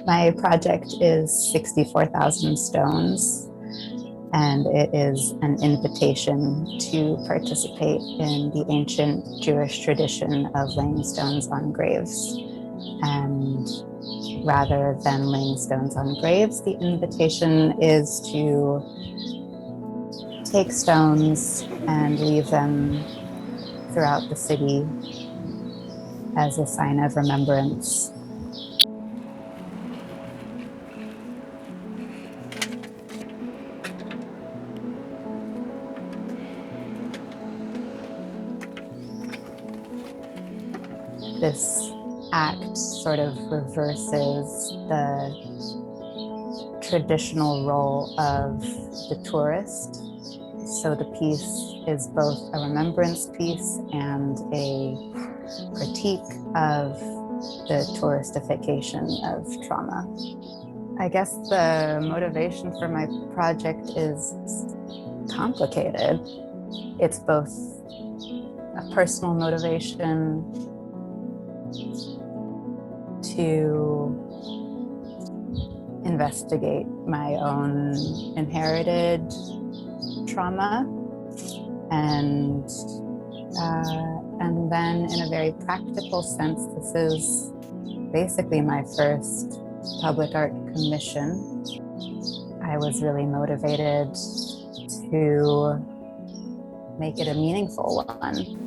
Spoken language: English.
My project is 64,000 stones, and it is an invitation to participate in the ancient Jewish tradition of laying stones on graves. And rather than laying stones on graves, the invitation is to take stones and leave them throughout the city as a sign of remembrance. This act sort of reverses the traditional role of the tourist. So the piece is both a remembrance piece and a critique of the touristification of trauma. I guess the motivation for my project is complicated. It's both a personal motivation to investigate my own inherited trauma, and then in a very practical sense, this is basically my first public art commission. I was really motivated to make it a meaningful one.